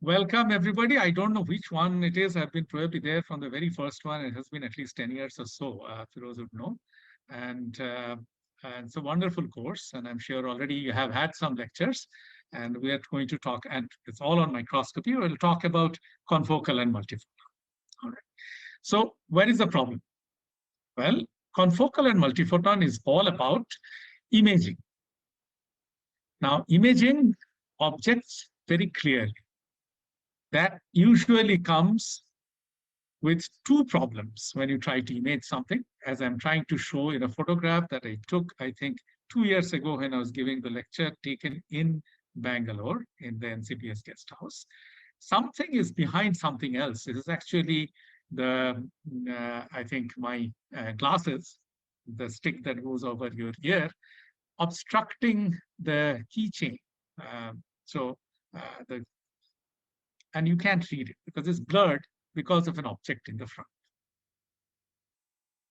Welcome, everybody. I don't know which one it is. I've been probably there from the very first one. It has been at least 10 years or so, for those who know. And, uh, and it's a wonderful course. And I'm sure already you have had some lectures. And we are going to talk, and it's all on microscopy. We'll talk about confocal and multifocal. All right. So, where is the problem? Well, confocal and multiphoton is all about imaging. Now, imaging objects very clearly. That usually comes with two problems when you try to image something, as I'm trying to show in a photograph that I took, I think, 2 years ago when I was giving the lecture taken in Bangalore in the NCPS guest house. Something is behind something else. It is actually I think, my glasses, the stick that goes over your ear, obstructing the keychain. So the and you can't read it because it's blurred because of an object in the front.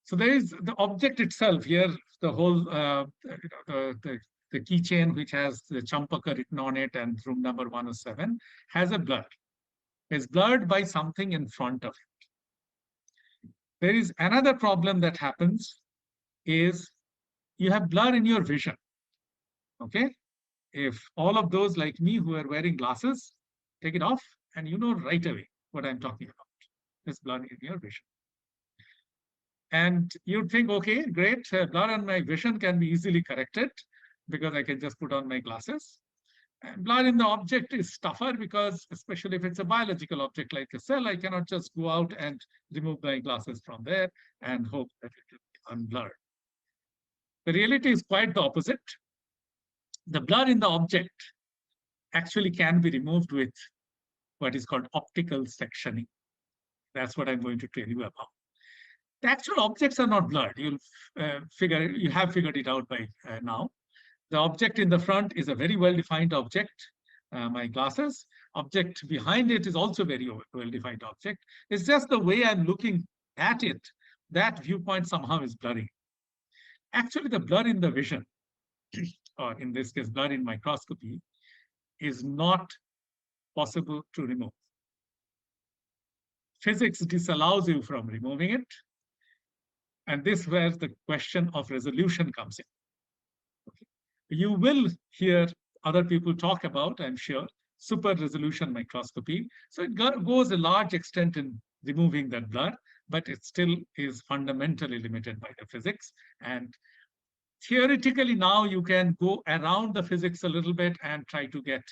So there is the object itself here, the whole, the keychain, which has the Champaka written on it and room number 107, has a blur. It's blurred by something in front of it. There is another problem that happens is you have blur in your vision. Okay? If all of those like me who are wearing glasses, take it off and you know right away what I'm talking about. It's blur in your vision. And you'd think, okay, great, blur on my vision can be easily corrected because I can just put on my glasses. And blur in the object is tougher because, especially if it's a biological object like a cell, I cannot just go out and remove my glasses from there and hope that it will be unblurred. The reality is quite the opposite. The blur in the object actually can be removed with what is called optical sectioning. That's what I'm going to tell you about. The actual objects are not blurred. You have figured it out by now. The object in the front is a very well-defined object, my glasses. Object behind it is also very well-defined object. It's just the way I'm looking at it, that viewpoint somehow is blurring. Actually, the blur in the vision, or in this case, blur in microscopy, is not possible to remove. Physics disallows you from removing it. And this is where the question of resolution comes in. Okay. You will hear other people talk about, I'm sure, super resolution microscopy. So it goes a large extent in removing that blur, but it still is fundamentally limited by the physics. And theoretically, now you can go around the physics a little bit and try to get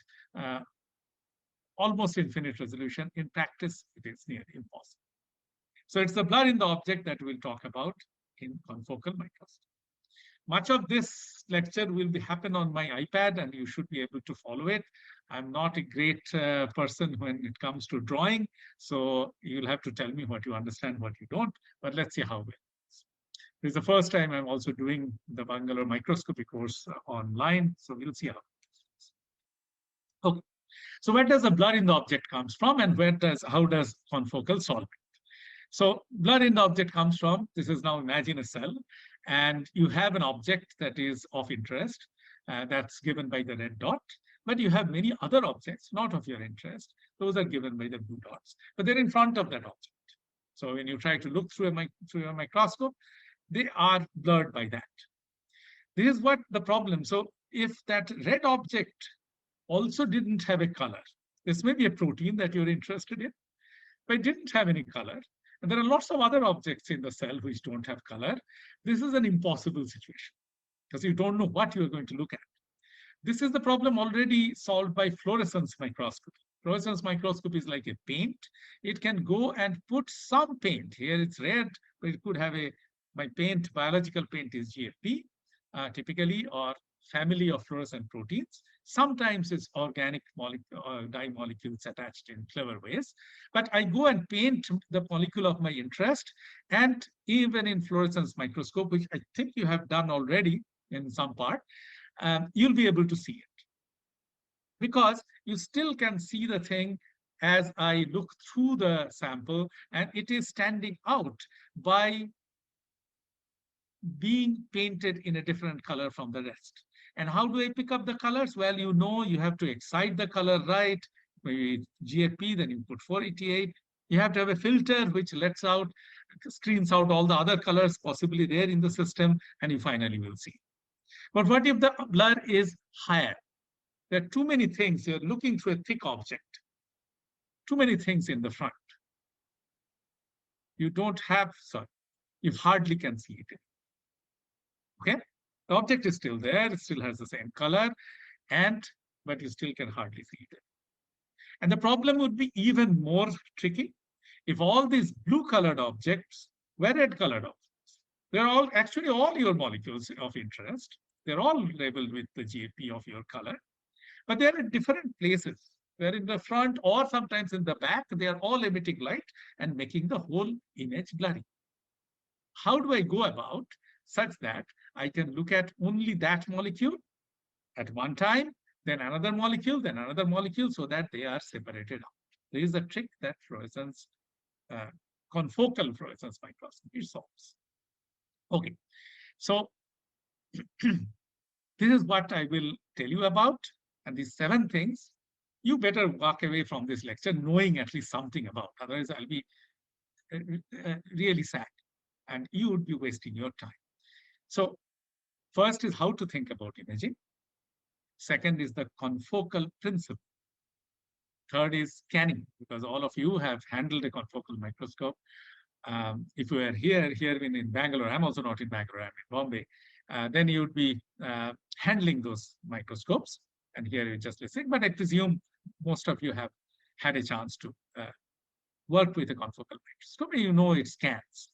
almost infinite resolution. In practice, it is nearly impossible. So it's the blur in the object that we'll talk about in confocal microscopy. Much of this lecture will happen on my iPad, and you should be able to follow it. I'm not a great person when it comes to drawing, so you'll have to tell me what you understand, what you don't, but let's see how well. This is the first time I'm also doing the Bangalore microscopy course online, so we'll see how it goes. Okay, so where does the blur in the object comes from, and how does confocal solve it? So blur in the object comes from, this is now imagine a cell, and you have an object that is of interest, that's given by the red dot, but you have many other objects not of your interest. Those are given by the blue dots, but they're in front of that object. So when you try to look through a microscope, they are blurred by that. This is what the problem. So if that red object also didn't have a color, this may be a protein that you're interested in, but it didn't have any color. And there are lots of other objects in the cell which don't have color. This is an impossible situation because you don't know what you're going to look at. This is the problem already solved by fluorescence microscopy. Fluorescence microscopy is like a paint. It can go and put some paint. Here it's red, but it could have my paint, biological paint is GFP, typically, or family of fluorescent proteins. Sometimes it's organic dye molecules attached in clever ways. But I go and paint the molecule of my interest, and even in fluorescence microscope, which I think you have done already in some part, you'll be able to see it. Because you still can see the thing as I look through the sample, and it is standing out by being painted in a different color from the rest. And how do I pick up the colors? Well, you have to excite the color right, maybe GFP, then you put 488. You have to have a filter which lets out, screens out all the other colors possibly there in the system, and you finally will see. But what if the blur is higher? There are too many things. You're looking through a thick object, too many things in the front. You don't have, sorry, you hardly can see it. Okay? The object is still there, it still has the same color, and but you still can hardly see it. And the problem would be even more tricky if all these blue colored objects were red colored objects. They're all actually all your molecules of interest. They're all labeled with the GFP of your color, but they're in different places. They're in the front or sometimes in the back. They are all emitting light and making the whole image blurry. How do I go about such that I can look at only that molecule at one time, then another molecule, so that they are separated out? There is a trick that fluorescence, confocal fluorescence microscopy solves. Okay, so this is what I will tell you about. And these 7 things, you better walk away from this lecture knowing at least something about. Otherwise, I'll be really sad and you would be wasting your time. So first is how to think about imaging. Second is the confocal principle. Third is scanning, because all of you have handled a confocal microscope. If you are here in Bangalore, I'm also not in Bangalore, I'm in Bombay, then you would be handling those microscopes, and here you're just listening. But I presume most of you have had a chance to work with a confocal microscope. You know it scans.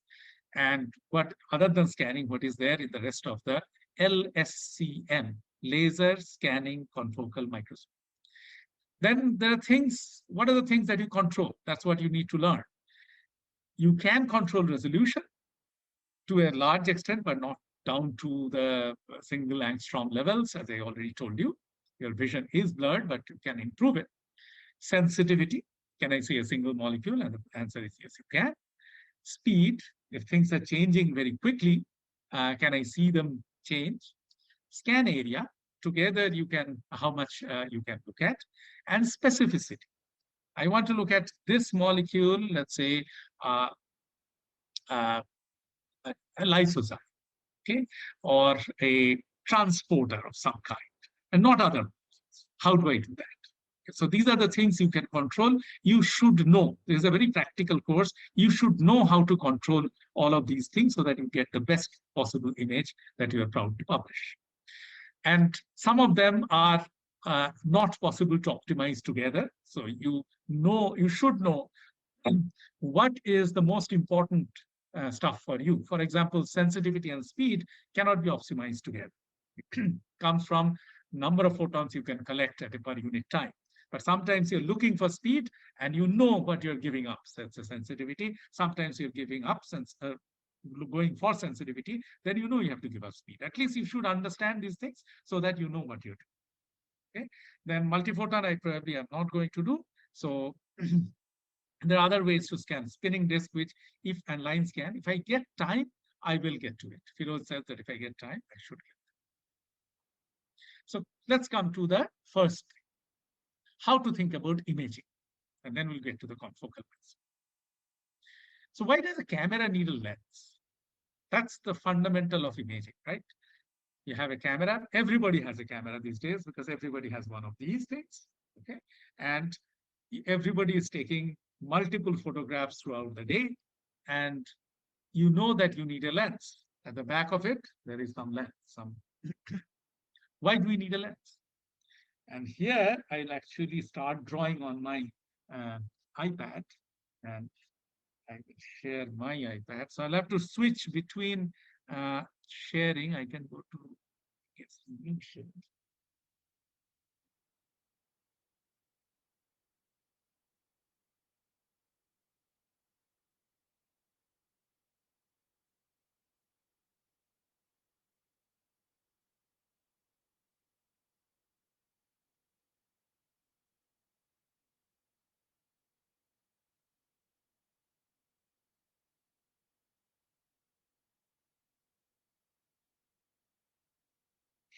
And what, other than scanning, what is there in the rest of the LSCM, laser scanning confocal microscope? Then there are things, what are the things that you control? That's what you need to learn. You can control resolution to a large extent, but not down to the single angstrom levels, as I already told you. Your vision is blurred, but you can improve it. Sensitivity, can I see a single molecule? And the answer is yes, you can. Speed, if things are changing very quickly, can I see them change? Scan area, together you can, how much you can look at. And specificity. I want to look at this molecule, let's say a lysozyme, okay, or a transporter of some kind, and not other. How do I do that? So these are the things you can control. You should know. This is a very practical course. You should know how to control all of these things so that you get the best possible image that you are proud to publish. And some of them are not possible to optimize together. So you should know what is the most important stuff for you. For example, sensitivity and speed cannot be optimized together. It comes from number of photons you can collect at a per unit time. But sometimes you're looking for speed and you know what you're giving up. So it's a sensitivity. Sometimes you're giving up going for sensitivity, then you know you have to give up speed. At least you should understand these things so that you know what you're doing. Okay. Then multiphoton I probably am not going to do. So there are other ways to scan. Spinning disk, which if and line scan, if I get time, I will get to it. Firoz says that if I get time, I should get. So let's come to the first thing, how to think about imaging, and then we'll get to the confocal lens. So why does a camera need a lens? That's the fundamental of imaging, right? You have a camera. Everybody has a camera these days because everybody has one of these things, okay? And everybody is taking multiple photographs throughout the day, and you know that you need a lens. At the back of it, there is some lens. Why do we need a lens? And here I'll actually start drawing on my iPad, and I will share my iPad. So I'll have to switch between sharing. I can go to new share.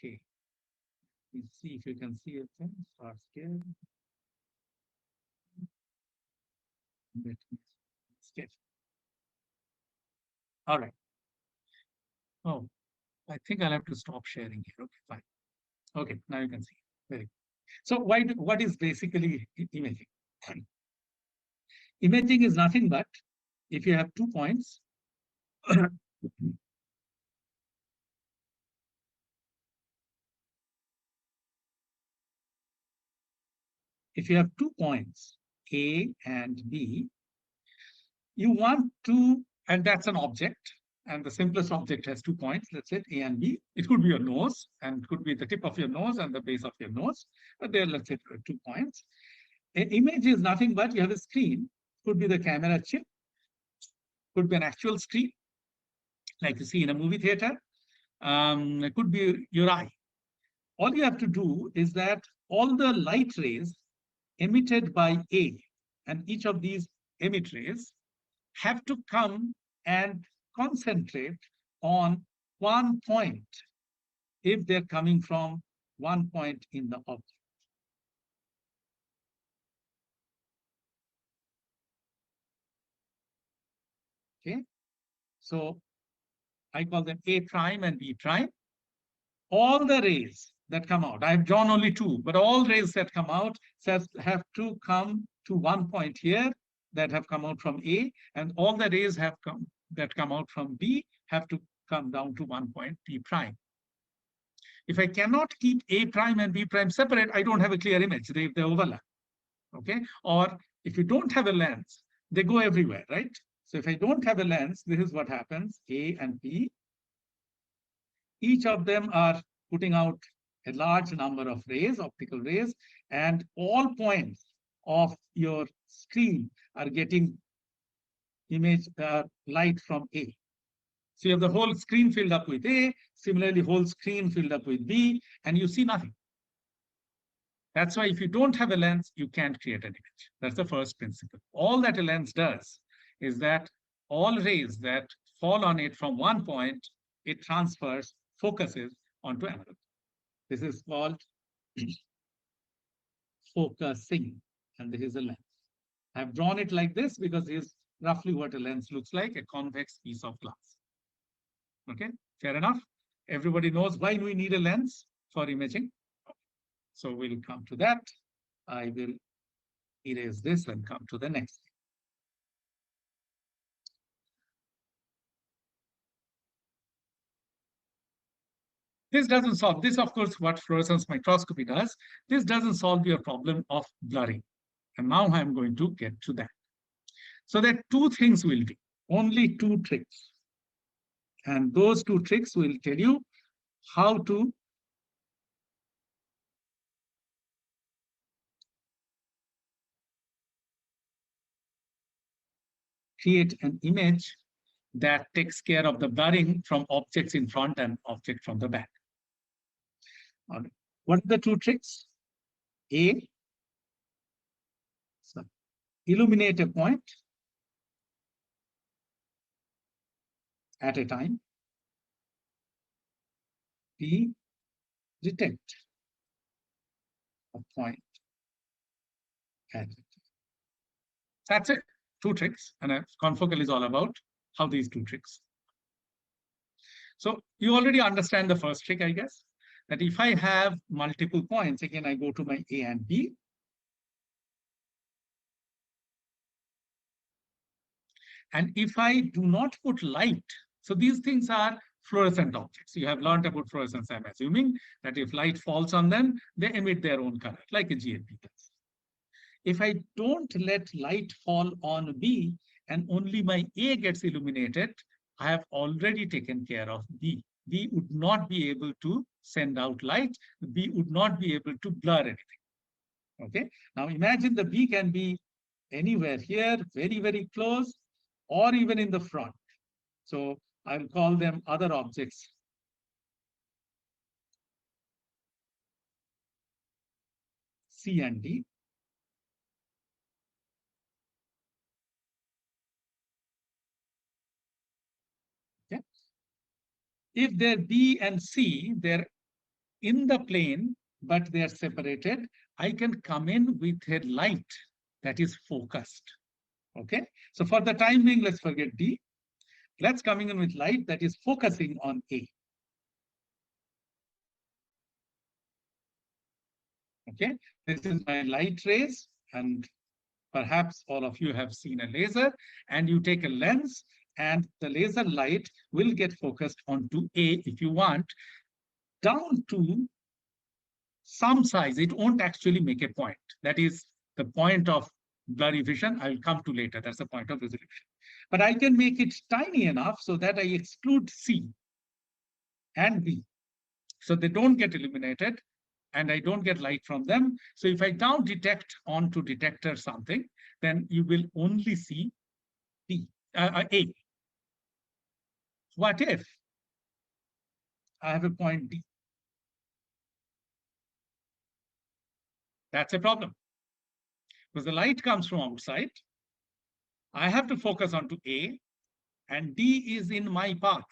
Okay. Let's see if you can see it. Start scale. All right. Oh, I think I'll have to stop sharing here. Okay, fine. Okay, now you can see. Very good. So what is basically imaging? Imaging is nothing but if you have 2 points, if you have 2 points, A and B, you want to, and that's an object, and the simplest object has 2 points, let's say A and B. It could be your nose, and it could be the tip of your nose and the base of your nose, but there, let's say 2 points. An image is nothing but you have a screen, could be the camera chip, could be an actual screen, like you see in a movie theater. It could be your eye. All you have to do is that all the light rays emitted by A, and each of these emit rays have to come and concentrate on one point if they're coming from one point in the object. Okay, so I call them A prime and B prime. All the rays that come out, I've drawn only two, but all rays that come out have to come to one point here that have come out from A, and all the rays that come out from B have to come down to one point, B prime. If I cannot keep A prime and B prime separate, I don't have a clear image. They overlap. Okay. Or if you don't have a lens, they go everywhere, right? So if I don't have a lens, this is what happens. A and B, each of them are putting out a large number of rays, optical rays, and all points of your screen are getting image light from A. So you have the whole screen filled up with A, similarly whole screen filled up with B, and you see nothing. That's why if you don't have a lens, you can't create an image. That's the first principle. All that a lens does is that all rays that fall on it from one point, it transfers, focuses onto another. This is called focusing, and this is a lens. I've drawn it like this because here's roughly what a lens looks like, a convex piece of glass. Okay, fair enough. Everybody knows why we need a lens for imaging. So we'll come to that. I will erase this and come to the next. This doesn't solve, this of course what fluorescence microscopy does, this doesn't solve your problem of blurring. And now I'm going to get to that. So there are two things we'll do, only two tricks. And those two tricks will tell you how to create an image that takes care of the blurring from objects in front and object from the back. All right. What are the two tricks? A, so illuminate a point at a time. B, detect a point at a time. That's it. Two tricks. And a confocal is all about how these two tricks. So you already understand the first trick, I guess, that if I have multiple points, again, I go to my A and B. And if I do not put light, so these things are fluorescent objects. You have learned about fluorescence, I'm assuming that if light falls on them, they emit their own color, like a GLP does. If I don't let light fall on B and only my A gets illuminated, I have already taken care of B. B would not be able to send out light. B would not be able to blur anything. Okay. Now imagine the B can be anywhere here, very, very close, or even in the front. So I'll call them other objects. C and D. Okay. If they're B and C, they're in the plane, but they are separated, I can come in with a light that is focused. Okay, so for the time being, let's forget D. Let's come in with light that is focusing on A. Okay, this is my light rays, and perhaps all of you have seen a laser, and you take a lens, and the laser light will get focused onto A if you want, down to some size. It won't actually make a point. That is the point of blurry vision. I'll come to later. That's the point of resolution. But I can make it tiny enough so that I exclude C and B. So they don't get illuminated and I don't get light from them. So if I down detect onto detector something, then you will only see A. What if I have a point D? That's a problem. Because the light comes from outside. I have to focus onto A, and D is in my path.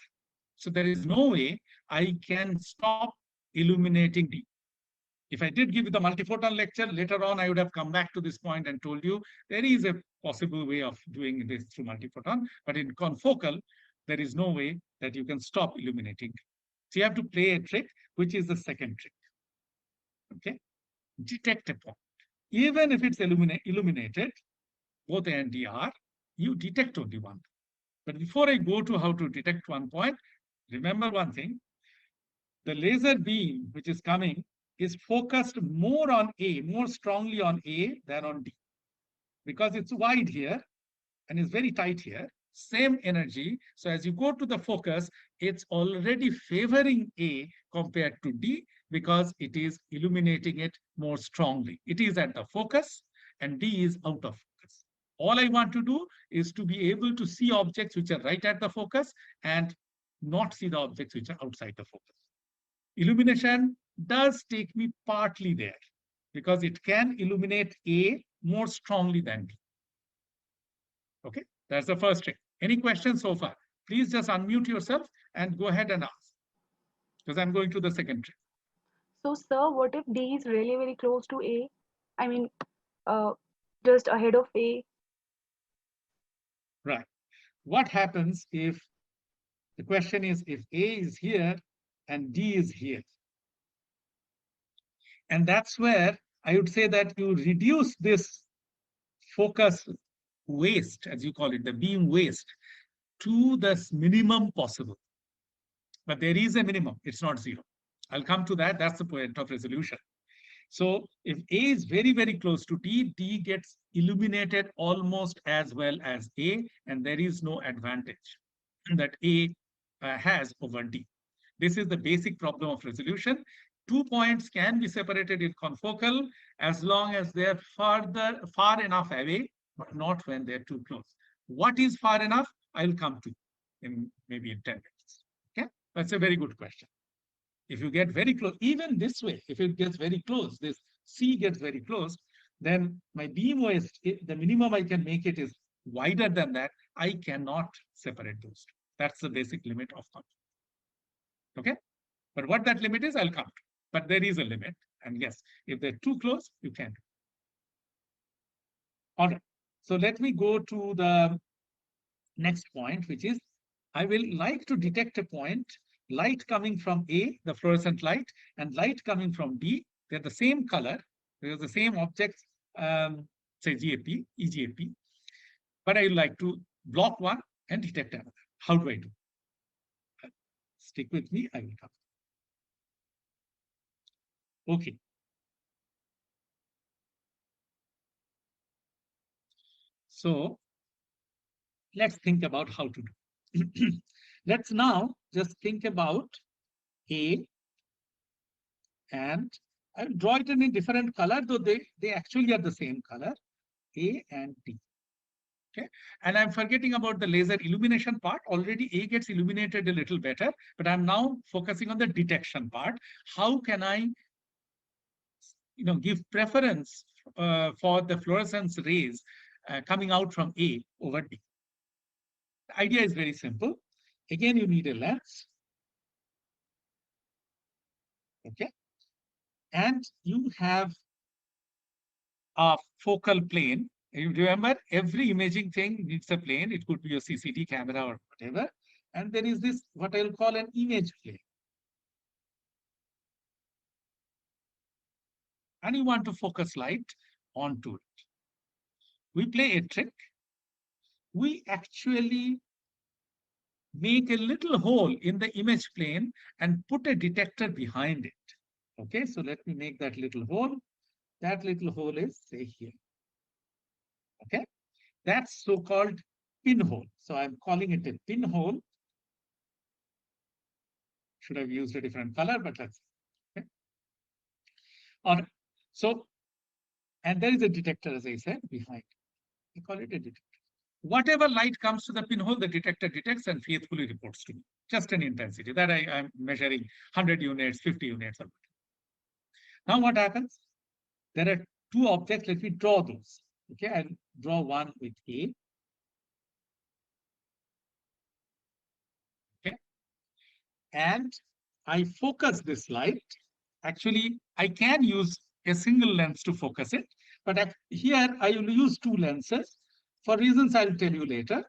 So there is no way I can stop illuminating D. If I did give you the multiphoton lecture, later on I would have come back to this point and told you there is a possible way of doing this through multiphoton, but in confocal, there is no way that you can stop illuminating. So you have to play a trick, which is the second trick. Okay, detect a point. Even if it's illuminated, both A and D are, you detect only one. But before I go to how to detect one point, remember one thing. The laser beam which is coming is focused more on A, more strongly on A than on D. Because it's wide here and is very tight here, same energy. So as you go to the focus, it's already favoring A compared to D because it is illuminating it more strongly. It is at the focus and D is out of focus. All I want to do is to be able to see objects which are right at the focus and not see the objects which are outside the focus. Illumination does take me partly there because it can illuminate A more strongly than B. Okay, that's the first trick. Any questions so far? Please just unmute yourself and go ahead and ask because I'm going to the second trick. So, sir, what if D is really very close to A? I mean, uh, just ahead of A. Right. What happens if the question is if A is here and D is here? And that's where I would say that you reduce this focus waste, as you call it, the beam waste, to the minimum possible. But there is a minimum, it's not zero. I'll come to that. That's the point of resolution. So if A is very, very close to D, D gets illuminated almost as well as A, and there is no advantage that A has over D. This is the basic problem of resolution. 2 points can be separated in confocal as long as they're far enough away, but not when they're too close. What is far enough? I'll come to in maybe in 10 minutes. Okay, that's a very good question. If you get very close, even this way, if it gets very close, this C gets very close, then my beam waste, the minimum I can make it is wider than that. I cannot separate those two. That's the basic limit of conflict. Okay, but what that limit is, I'll come to. But there is a limit, and yes, if they're too close, you can't. All right. So let me go to the next point, which is I will like to detect a point, light coming from A, the fluorescent light, and light coming from D. They're the same color, they're the same objects, say GAP, EGAP, but I like to block one and detect another. How do I do? Stick with me, I will come. Okay. So let's think about how to do. Let's now just think about A, and I'll draw it in a different color, though they actually are the same color, A and D. Okay, and I'm forgetting about the laser illumination part. Already A gets illuminated a little better, but I'm now focusing on the detection part. How can I, give preference for the fluorescence rays coming out from A over D? The idea is very simple. Again, you need a lens. Okay, and you have a focal plane You remember, every imaging thing needs a plane. It could be a CCD camera or whatever. And there is this, what I'll call an image plane. And you want to focus light onto it. We play a trick. We actually make a little hole in the image plane and put a detector behind it. Okay, so let me make that little hole. That little hole is, say, here. Okay, that's so-called pinhole. So I'm calling it a pinhole. Should have used a different color, but let's. Okay. Or so, and there is a detector, as I said, behind. We call it a detector. Whatever light comes to the pinhole, the detector detects and faithfully reports to me. Just an intensity that I'm measuring 100 units, 50 units. Now what happens? There are two objects. Let me draw those. Okay, I'll draw one with A. Okay, and I focus this light. Actually, I can use a single lens to focus it, but here I will use two lenses for reasons I'll tell you later.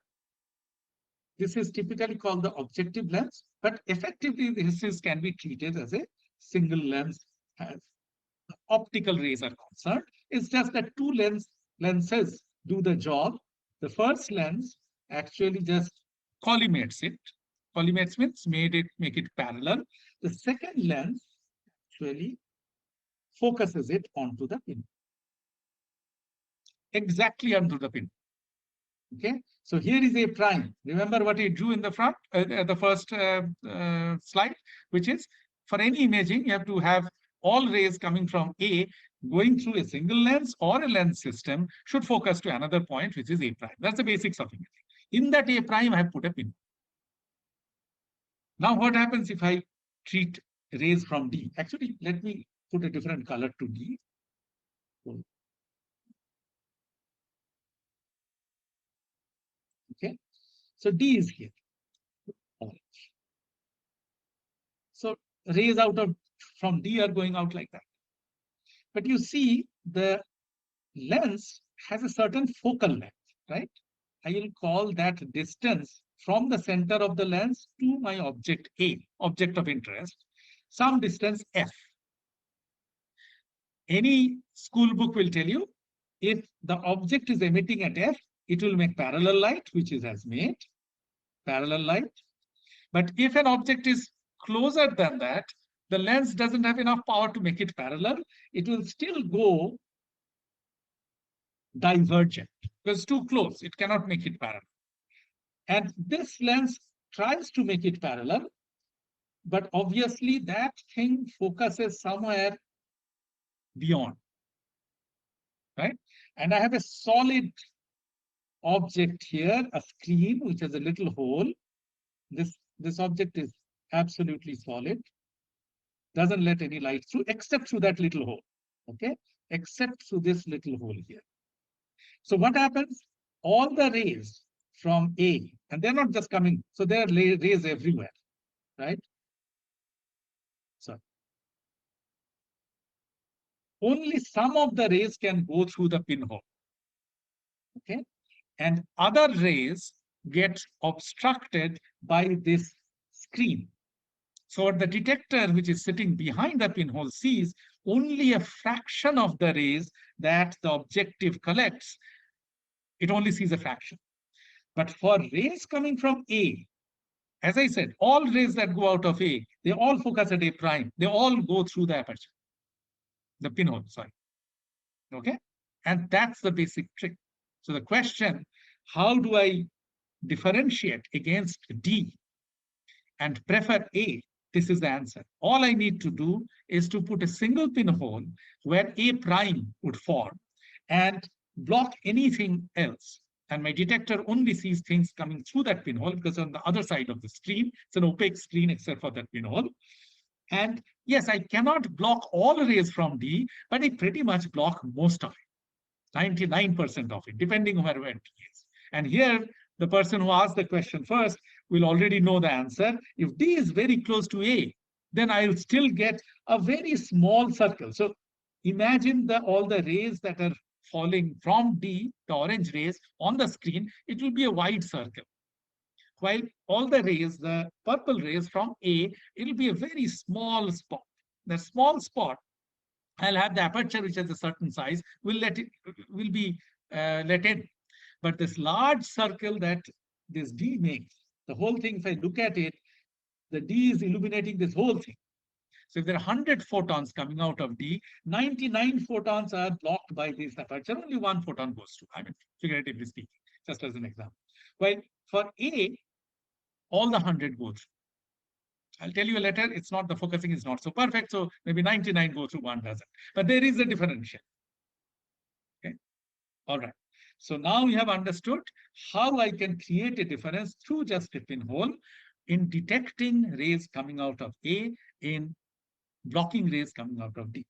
This is typically called the objective lens, but effectively this can be treated as a single lens as optical rays are concerned. It's just that two lenses do the job. The first lens actually just collimates it. Collimates means make it parallel. The second lens actually focuses it onto the pin. Exactly onto the pin. Okay, so here is A prime. Remember what he drew in the front, the first slide, which is for any imaging, you have to have all rays coming from A going through a single lens or a lens system should focus to another point, which is A prime. That's the basics of imaging. In that A prime, I have put a pin. Now, what happens if I treat rays from D? Actually, let me put a different color to D. Okay, so D is here. Orange. So rays from D are going out like that. But you see, the lens has a certain focal length, right? I will call that distance from the center of the lens to my object A, object of interest, some distance F. Any school book will tell you if the object is emitting at F, it will make parallel light, which it has made, parallel light. But if an object is closer than that, the lens doesn't have enough power to make it parallel. It will still go divergent because it's too close. It cannot make it parallel. And this lens tries to make it parallel, but obviously that thing focuses somewhere beyond, right? And I have a solid object here, a screen, which has a little hole. This object is absolutely solid, doesn't let any light through except through that little hole, okay? Except through this little hole here. So what happens? All the rays from A, and they're not just coming, so there are rays everywhere, right? So only some of the rays can go through the pinhole, okay? And other rays get obstructed by this screen. So what the detector, which is sitting behind the pinhole, sees only a fraction of the rays that the objective collects. It only sees a fraction. But for rays coming from A, as I said, all rays that go out of A, they all focus at A prime. They all go through the aperture, the pinhole, sorry. Okay? And that's the basic trick. So the question, how do I differentiate against D and prefer A? This is the answer. All I need to do is to put a single pinhole where A prime would form and block anything else. And my detector only sees things coming through that pinhole because on the other side of the screen, it's an opaque screen except for that pinhole. And yes, I cannot block all rays from D, but I pretty much block most of it, 99% of it, depending on where it is. And here, the person who asked the question first will already know the answer. If D is very close to A, then I'll still get a very small circle. So imagine all the rays that are falling from D, the orange rays on the screen, it will be a wide circle. While all the rays, the purple rays from A, it will be a very small spot. The small spot, I'll have the aperture which has a certain size, will be let in. But this large circle that this D makes, the whole thing, if I look at it, the D is illuminating this whole thing. So if there are 100 photons coming out of D, 99 photons are blocked by this aperture. Only one photon goes through, I mean, figuratively speaking, just as an example. While for A, all the 100 go through. I'll tell you later, it's not, the focusing is not so perfect. So maybe 99 go through, one doesn't. But there is a differential. Okay. All right. So now we have understood how I can create a difference through just a pinhole in detecting rays coming out of A, in blocking rays coming out of D.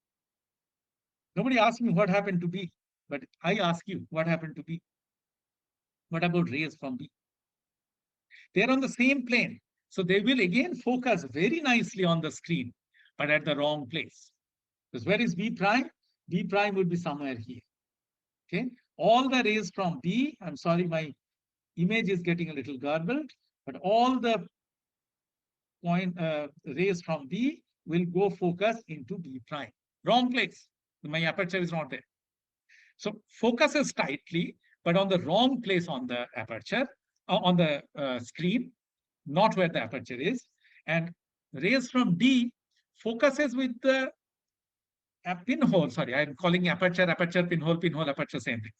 Nobody asked me what happened to B, but I ask you what happened to B. What about rays from B? They're on the same plane. So they will again focus very nicely on the screen, but at the wrong place. Because where is B prime? B prime would be somewhere here. Okay. All the rays from B, I'm sorry, my image is getting a little garbled, but all the rays from B will go focus into B prime. Wrong place. My aperture is not there. So focuses tightly, but on the wrong place on the aperture, on the screen, not where the aperture is. And rays from D focuses with the pinhole. Sorry, I'm calling aperture, pinhole, aperture, same thing.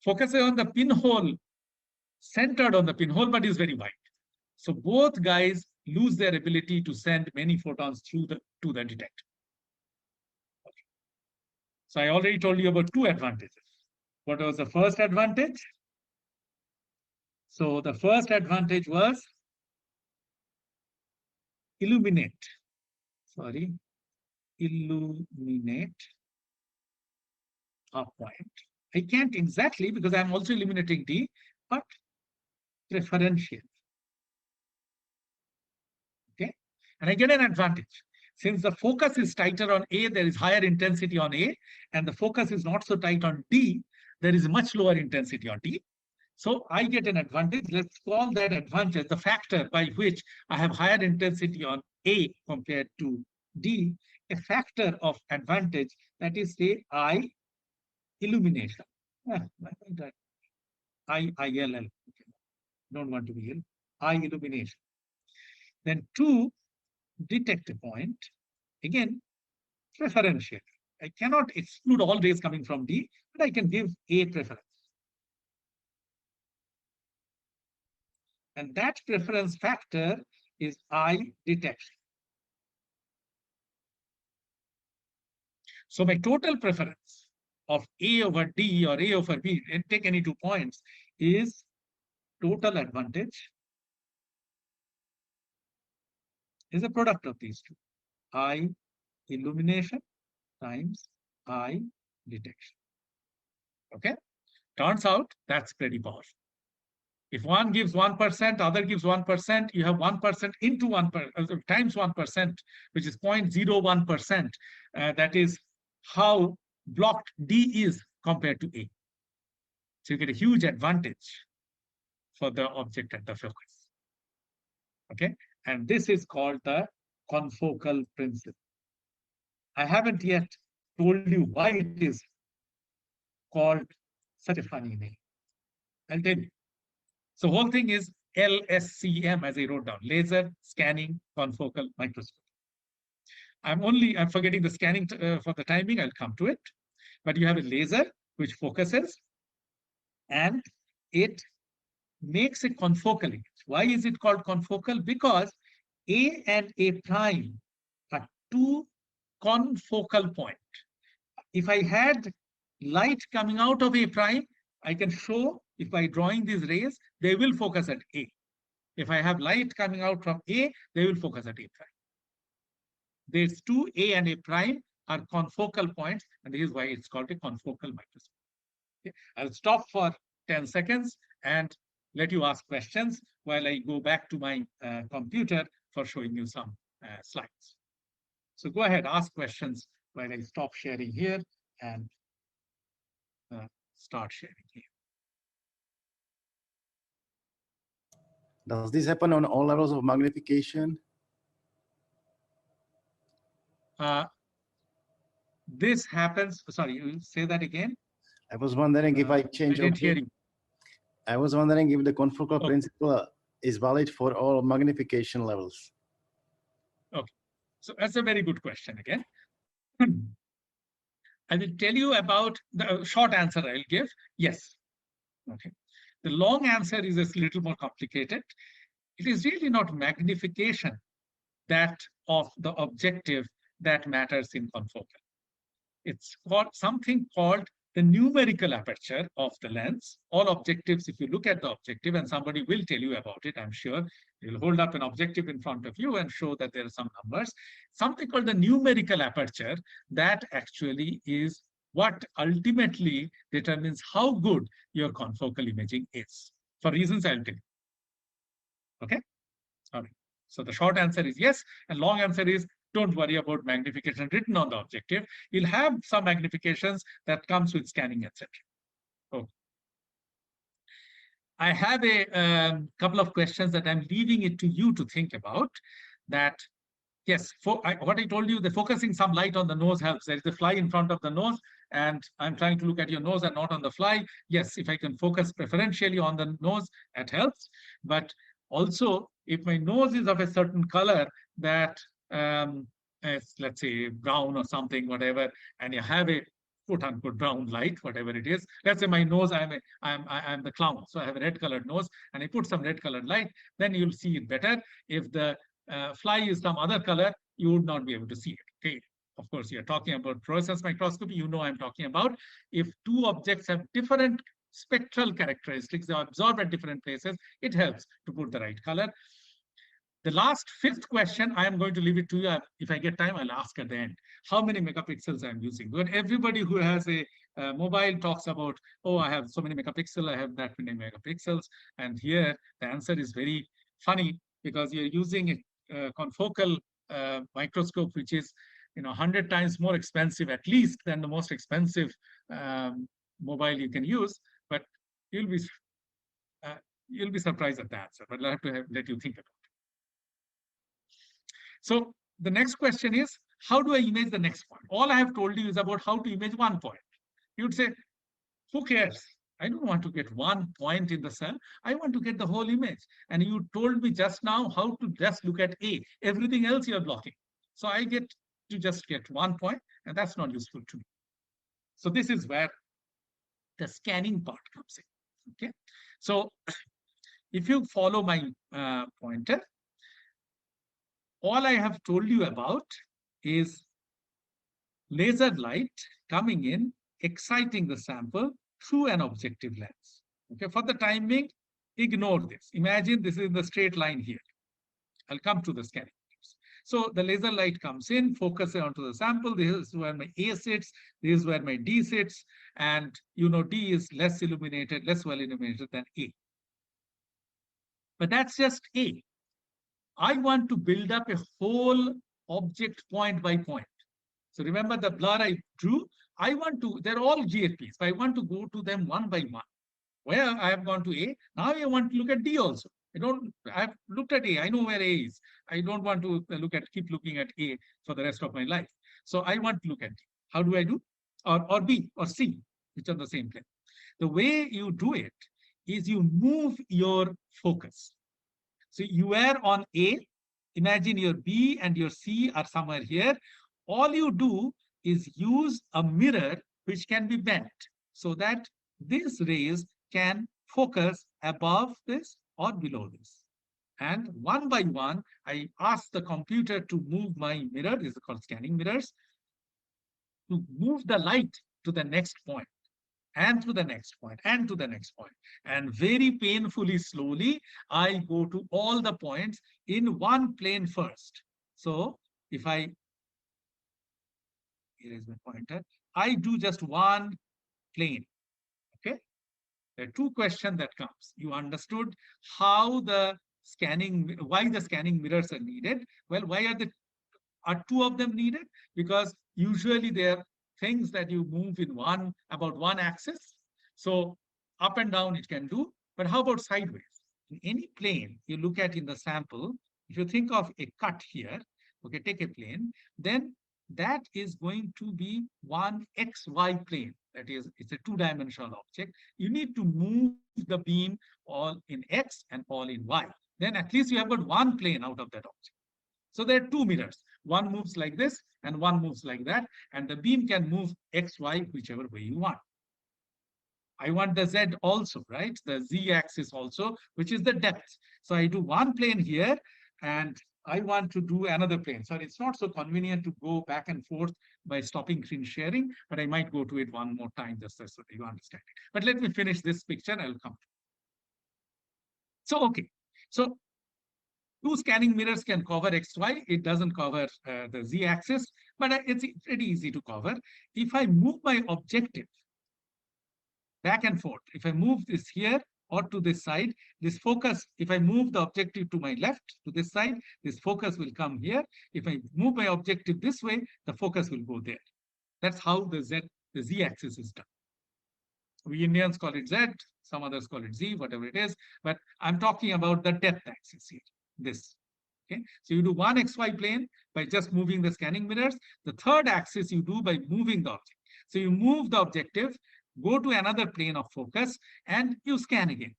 Focuses on the pinhole, centered on the pinhole, but is very wide. So both guys lose their ability to send many photons through to the detector. Okay. So I already told you about two advantages. What was the first advantage? So the first advantage was illuminate a point. I can't exactly because I'm also illuminating D, but preferential. Okay, and I get an advantage. Since the focus is tighter on A, there is higher intensity on A, and the focus is not so tight on D, there is much lower intensity on D. So I get an advantage. Let's call that advantage the factor by which I have higher intensity on A compared to D, a factor of advantage, that is, say, I illumination. IILL. Okay. Don't want to be ill. I illumination. Then 2, detect a point. Again, preferential. I cannot exclude all rays coming from D, but I can give A preference. And that preference factor is I detection. So my total preference of A over D or A over B, and take any 2 points, is total advantage is a product of these two. I illumination times I detection. Okay? Turns out that's pretty powerful. If one gives 1%, other gives 1%, you have 1% into 1% times 1%, which is 0.01%. That is how blocked D is compared to A. So you get a huge advantage for the object at the focus. Okay, and this is called the confocal principle. I haven't yet told you why it is called such a funny name. I'll tell you. So whole thing is LSCM, as I wrote down, laser scanning confocal microscope. I'm forgetting the scanning for the timing. I'll come to it. But you have a laser which focuses and it makes a confocal image. Why is it called confocal? Because A and A prime are two confocal points. If I had light coming out of A prime, I can show, if by drawing these rays, they will focus at A. If I have light coming out from A, they will focus at A prime. These two, A and A prime, are confocal points, and this is why it's called a confocal microscope. Okay. I'll stop for 10 seconds and let you ask questions while I go back to my computer for showing you some slides. So go ahead, ask questions while I stop sharing here and start sharing here. Does this happen on all levels of magnification? This happens, sorry, you say that again? I was wondering if I change I didn't hear object. you. I was wondering if the confocal Okay. principle is valid for all magnification levels. Okay, so that's a very good question again. I will tell you about the short answer I'll give. Yes. Okay. The long answer is a little more complicated. It is really not magnification that of the objective that matters in confocal. It's called something called the numerical aperture of the lens. All objectives, if you look at the objective, and somebody will tell you about it, I'm sure, you'll hold up an objective in front of you and show that there are some numbers. Something called the numerical aperture, that actually is what ultimately determines how good your confocal imaging is. For reasons I'll tell you. Okay? All right. So the short answer is yes, and long answer is don't worry about magnification written on the objective. You'll have some magnifications that comes with scanning, etc. Okay. I have a couple of questions that I'm leaving it to you to think about. That yes, what I told you, the focusing some light on the nose helps. There is a fly in front of the nose, and I'm trying to look at your nose and not on the fly. Yes, if I can focus preferentially on the nose, that helps. But also, if my nose is of a certain color that let's say brown or something, whatever, and you have a quote unquote brown light, whatever it is. Let's say my nose, I'm the clown, so I have a red colored nose, and I put some red colored light, then you'll see it better. If the fly is some other color, you would not be able to see it. Okay. Of course, you're talking about fluorescence microscopy. You know I'm talking about if two objects have different spectral characteristics, they are absorbed at different places, it helps to put the right color. The last fifth question, I am going to leave it to you. If I get time, I'll ask at the end. How many megapixels I'm using? But everybody who has a mobile talks about, oh, I have so many megapixels, I have that many megapixels. And here, the answer is very funny because you're using a confocal microscope, which is 100 times more expensive, at least, than the most expensive mobile you can use. But you'll be surprised at the answer. But I'll have to let you think about it. So the next question is, how do I image the next point? All I have told you is about how to image one point. You'd say, who cares? I don't want to get one point in the cell. I want to get the whole image. And you told me just now how to just look at A. Everything else you're blocking. So I get to just get 1 point, and that's not useful to me. So this is where the scanning part comes in. Okay. So if you follow my pointer, all I have told you about is laser light coming in, exciting the sample through an objective lens. Okay, for the time being, ignore this. Imagine this is in the straight line here. I'll come to the scanning. So the laser light comes in, focuses onto the sample. This is where my A sits. This is where my D sits. And D is less illuminated, less well illuminated than A. But that's just A. I want to build up a whole object point by point. So remember the blur I drew? They're all GFPs, but I want to go to them one by one. Where I have gone to A, now I want to look at D also. I've looked at A, I know where A is. I don't want to keep looking at A for the rest of my life. So I want to look at D. How do I do? Or B or C, which are the same plane. The way you do it is you move your focus. So you were on A, imagine your B and your C are somewhere here. All you do is use a mirror which can be bent so that these rays can focus above this or below this. And one by one, I ask the computer to move my mirror, this is called scanning mirrors, to move the light to the next point, and to the next point, and to the next point. And very painfully, slowly, I go to all the points in one plane first. So if here is my pointer, I do just one plane. Okay. There are two questions that comes. You understood why the scanning mirrors are needed. Well, why are two of them needed? Because usually they are things that you move in about one axis. So up and down it can do, but how about sideways? In any plane you look at in the sample, if you think of a cut here, okay, take a plane, then that is going to be one XY plane. That is, it's a two-dimensional object. You need to move the beam all in X and all in Y. Then at least you have got one plane out of that object. So there are two mirrors. One moves like this and one moves like that. And the beam can move X, Y, whichever way you want. I want the Z also, right? The Z axis also, which is the depth. So I do one plane here and I want to do another plane. So it's not so convenient to go back and forth by stopping screen sharing, but I might go to it one more time just so that you understand it. But let me finish this picture. I'll come. So, okay. So two scanning mirrors can cover XY. It doesn't cover the Z axis, but it's pretty easy to cover. If I move my objective back and forth, if I move this here or to this side, this focus, if I move the objective to my left, to this side, this focus will come here. If I move my objective this way, the focus will go there. That's how the Z axis is done. We Indians call it Z, some others call it Z, whatever it is, but I'm talking about the depth axis here, this. Okay, so you do one XY plane by just moving the scanning mirrors. The third axis you do by moving the object. So you move the objective, go to another plane of focus, and you scan again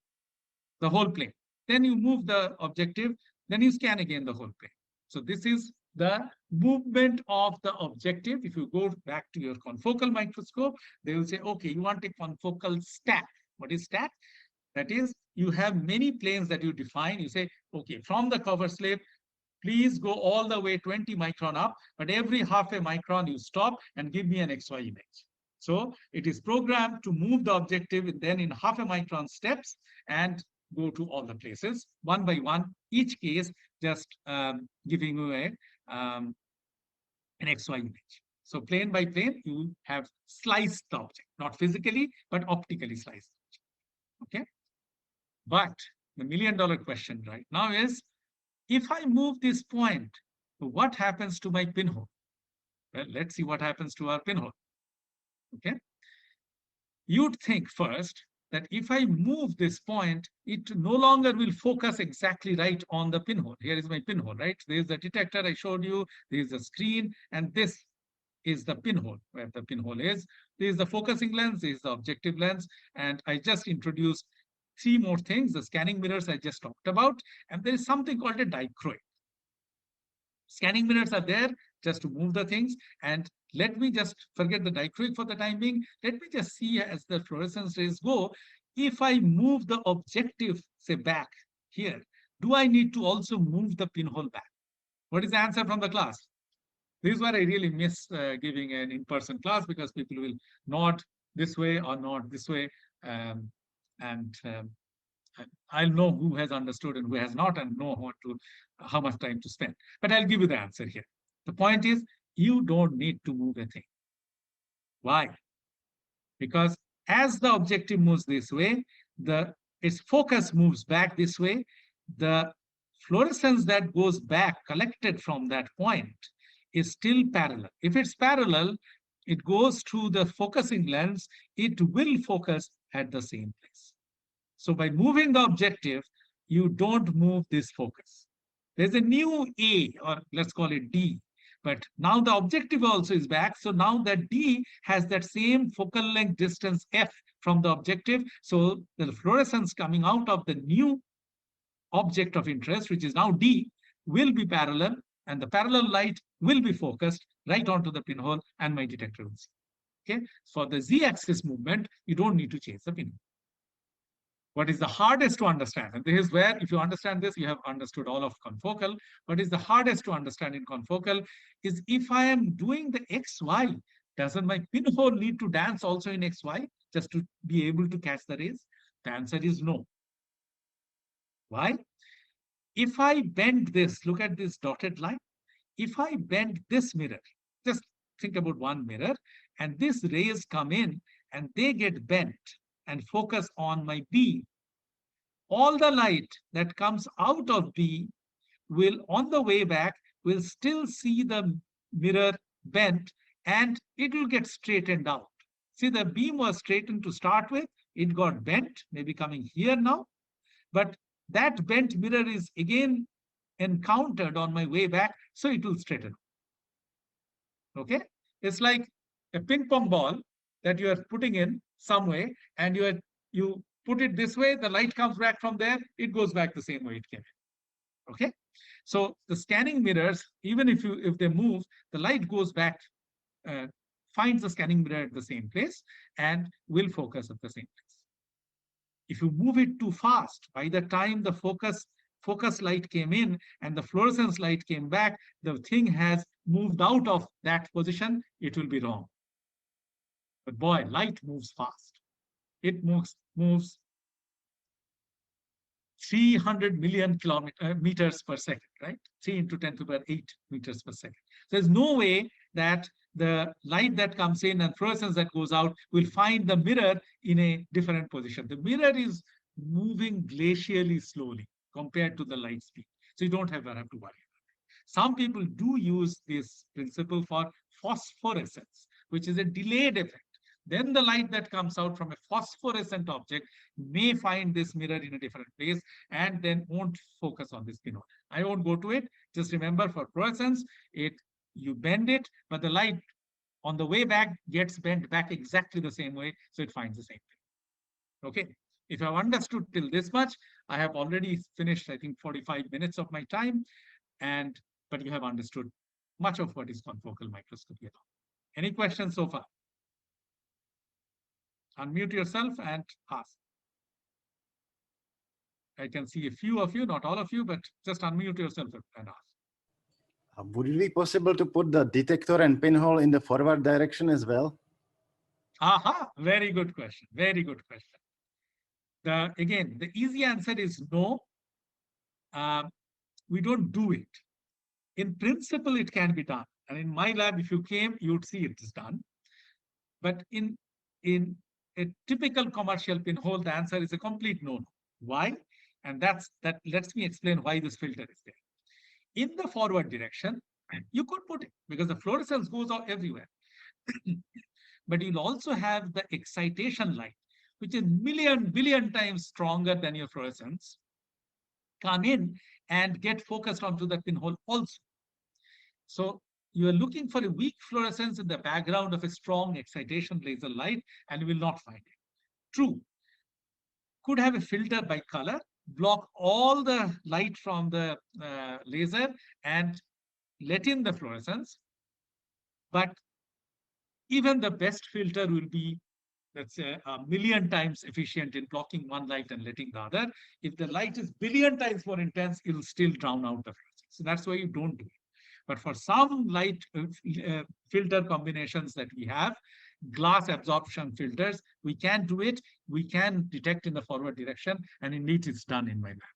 the whole plane. Then you move the objective, then you scan again the whole plane. So this is the movement of the objective. If you go back to your confocal microscope, they will say, okay, you want a confocal stack. What is stack? That is, you have many planes that you define. You say, okay, from the cover slip, please go all the way 20 micron up, but every half a micron you stop and give me an XY image. So it is programmed to move the objective then in half a micron steps and go to all the places one by one, each case just giving you an XY image. So plane by plane, you have sliced the object, not physically, but optically sliced the object. Okay. But the million-dollar question right now is, if I move this point, what happens to my pinhole? Well, let's see what happens to our pinhole. Okay. You'd think first that if I move this point, it no longer will focus exactly right on the pinhole. Here is my pinhole, right? There's the detector I showed you. There's the screen, and this is the pinhole, where the pinhole is. There's the focusing lens, there's the objective lens, and I just introduced three more things. The scanning mirrors I just talked about, and there is something called a dichroic. Scanning mirrors are there just to move the things, and let me just forget the dichroic for the time being. Let me just see as the fluorescence rays go. If I move the objective, say back here, do I need to also move the pinhole back? What is the answer from the class? This is where I really miss giving an in-person class, because people will nod this way or nod this way. I'll know who has understood and who has not, and know how much time to spend. But I'll give you the answer here. The point is, you don't need to move a thing. Why? Because as the objective moves this way, its focus moves back this way. The fluorescence that goes back, collected from that point, is still parallel. If it's parallel, it goes through the focusing lens, it will focus at the same place. So by moving the objective, you don't move this focus. There's a new A, or let's call it D, but now the objective also is back. So now that D has that same focal length distance F from the objective. So the fluorescence coming out of the new object of interest, which is now D, will be parallel, and the parallel light will be focused right onto the pinhole, and my detector will see. Okay, for the Z-axis movement, you don't need to change the pinhole. What is the hardest to understand, and this is where, if you understand this, you have understood all of confocal. What is the hardest to understand in confocal is, if I am doing the XY, doesn't my pinhole need to dance also in XY just to be able to catch the rays? The answer is no. Why? If I bend this, look at this dotted line. If I bend this mirror, just think about one mirror, and these rays come in and they get bent and focus on my B, all the light that comes out of B will, on the way back, will still see the mirror bent and it will get straightened out. See, the beam was straightened to start with, it got bent, maybe coming here now, but that bent mirror is again encountered on my way back, so it will straighten. Okay, it's like a ping pong ball that you are putting in some way, and you put it this way, the light comes back from there, it goes back the same way it came in. Okay, so the scanning mirrors, even if they move, the light goes back, finds the scanning mirror at the same place and will focus at the same place. If you move it too fast, by the time the focus light came in and the fluorescence light came back, the thing has moved out of that position, it will be wrong. But boy, light moves fast. It moves 300 million meters per second, right? 3 into 10 to the power 8 meters per second. There's no way that the light that comes in and fluorescence that goes out will find the mirror in a different position. The mirror is moving glacially slowly compared to the light speed. So you don't have to worry about it. Some people do use this principle for phosphorescence, which is a delayed effect. Then the light that comes out from a phosphorescent object may find this mirror in a different place and then won't focus on this pinhole. I won't go to it. Just remember, for fluorescence, you bend it, but the light on the way back gets bent back exactly the same way, so it finds the same thing. Okay, if I've understood till this much, I have already finished, I think, 45 minutes of my time, but you have understood much of what is confocal microscopy. Any questions so far? Unmute yourself and ask. I can see a few of you, not all of you, but just unmute yourself and ask. Would it be possible to put the detector and pinhole in the forward direction as well? Aha, very good question. Very good question. Again, the easy answer is no. We don't do it. In principle, it can be done. And in my lab, if you came, you would see it is done. But in a typical commercial pinhole, the answer is a complete no. Why? And that lets me explain why this filter is there. In the forward direction, you could put it because the fluorescence goes out everywhere. But you'll also have the excitation light, which is billion times stronger than your fluorescence, come in and get focused onto the pinhole also. So you are looking for a weak fluorescence in the background of a strong excitation laser light, and you will not find it. True. Could have a filter by color, block all the light from the laser and let in the fluorescence. But even the best filter will be, let's say, 1,000,000 times efficient in blocking one light and letting the other. If the light is billion times more intense, it will still drown out the fluorescence. So that's why you don't do it. But for some light filter combinations that we have, glass absorption filters, we can do it. We can detect in the forward direction, and indeed it's done in my lab.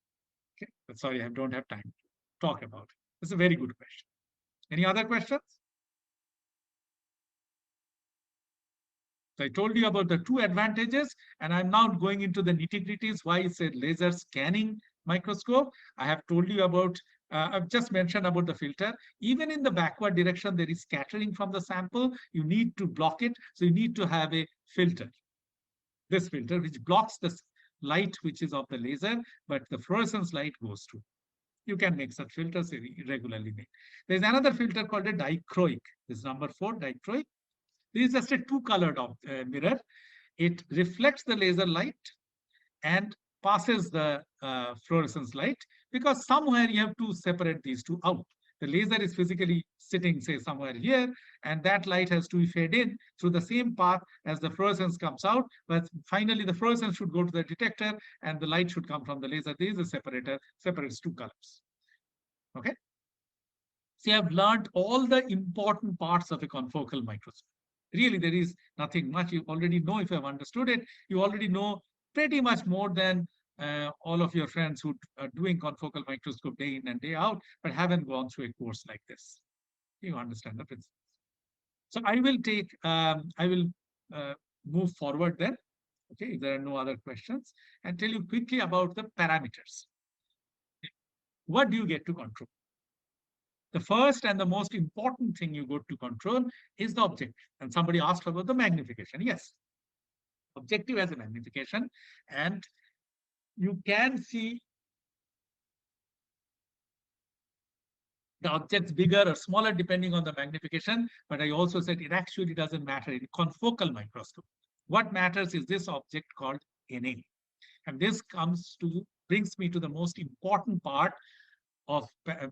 Okay, but sorry, I don't have time to talk about it. It's a very good question. Any other questions? So I told you about the two advantages, and I'm now going into the nitty-gritties. Why it's a laser scanning microscope. I have told you about, I've just mentioned about the filter. Even in the backward direction, there is scattering from the sample. You need to block it. So you need to have a filter. This filter, which blocks the light which is of the laser, but the fluorescence light goes through. You can make such filters regularly made. There's another filter called a dichroic. This is number 4, dichroic. This is just a two-colored mirror. It reflects the laser light and passes the fluorescence light, because somewhere you have to separate these two out. The laser is physically sitting, say, somewhere here, and that light has to be fed in through the same path as the fluorescence comes out. But finally, the fluorescence should go to the detector, and the light should come from the laser. There is a separator, separates two colors. Okay. See, I've learned all the important parts of a confocal microscope. Really, there is nothing much. You already know. If you have understood it, you already know pretty much more than all of your friends who are doing confocal microscope day in and day out, but haven't gone through a course like this. You understand the principles. So I will move forward then. Okay, if there are no other questions, and tell you quickly about the parameters. What do you get to control? The first and the most important thing you go to control is the objective. And somebody asked about the magnification. Yes, objective has a magnification, and you can see the objects bigger or smaller depending on the magnification. But I also said it actually doesn't matter in confocal microscope. What matters is this object called Na. And this brings me to the most important part of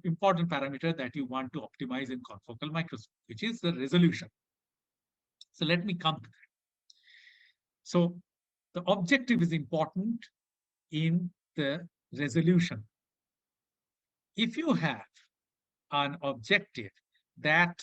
important parameter that you want to optimize in confocal microscope, which is the resolution. So let me come to that. So the objective is important in the resolution. If you have an objective that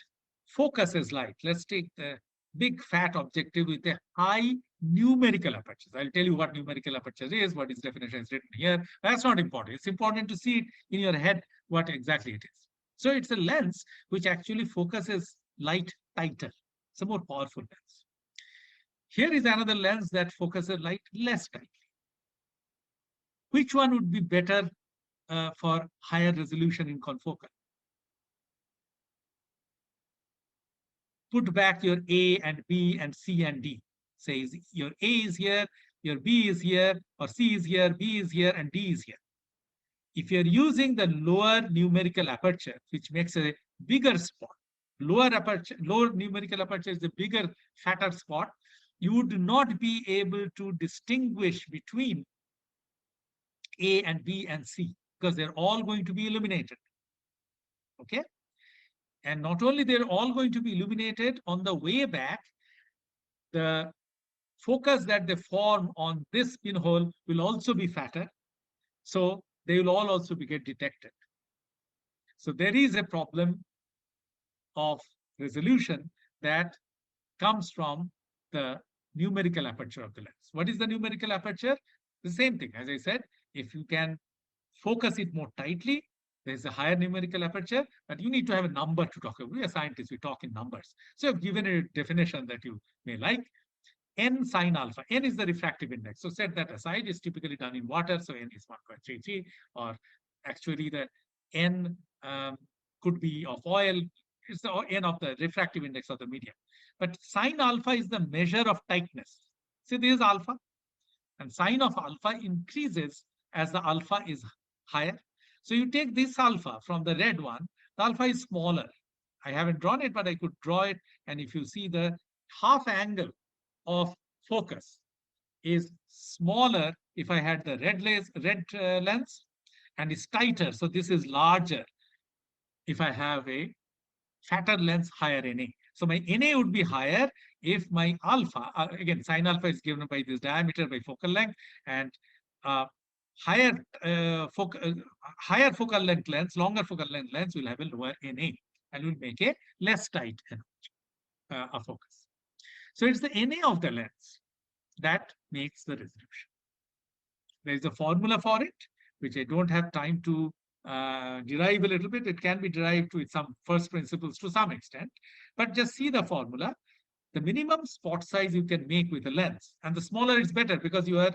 focuses light, let's take the big fat objective with a high numerical aperture. I'll tell you what numerical aperture is, what its definition is written here. That's not important. It's important to see it in your head what exactly it is. So it's a lens which actually focuses light tighter. It's a more powerful lens. Here is another lens that focuses light less tightly. Which one would be better for higher resolution in confocal? Put back your A and B and C and D. Says your A is here, your B is here, or C is here, B is here, and D is here. If you're using the lower numerical aperture, which makes a bigger spot, lower numerical aperture is the bigger, fatter spot, you would not be able to distinguish between A and B and C because they're all going to be illuminated. Okay? And not only they're all going to be illuminated, on the way back, the focus that they form on this pinhole will also be fatter. So they will all also get detected. So there is a problem of resolution that comes from the numerical aperture of the lens. What is the numerical aperture? The same thing. As I said, if you can focus it more tightly, there's a higher numerical aperture, but you need to have a number to talk about. We are scientists, we talk in numbers. So I've given a definition that you may like. N sine alpha. N is the refractive index. So set that aside. It's typically done in water. So N is 1.33, or actually the N could be of oil. It's the N of the refractive index of the medium. But sine alpha is the measure of tightness. See, this is alpha. And sine of alpha increases as the alpha is higher. So you take this alpha from the red one, the alpha is smaller. I haven't drawn it, but I could draw it. And if you see the half angle of focus is smaller if I had the red lens, and is tighter. So this is larger if I have a fatter lens, higher Na. So my Na would be higher if my alpha, again, sine alpha is given by this diameter by focal length, and higher focal length lens, longer focal length lens will have a lower Na and will make a less tight a focus. So it's the Na of the lens that makes the resolution. There is a formula for it, which I don't have time to derive a little bit. It can be derived with some first principles to some extent, but just see the formula. The minimum spot size you can make with a lens, and the smaller it's better because you are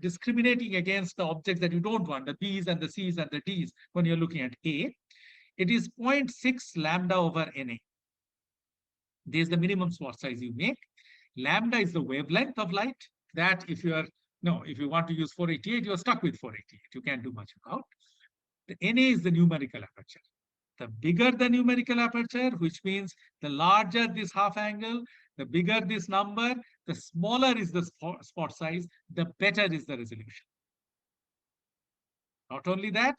discriminating against the objects that you don't want, the B's and the C's and the D's when you're looking at A. It is 0.6 lambda over Na. This is the minimum spot size you make. Lambda is the wavelength of light that if you want to use 488, you're stuck with 488. You can't do much about. The Na is the numerical aperture. The bigger the numerical aperture, which means the larger this half angle, the bigger this number, the smaller is the spot size, the better is the resolution. Not only that,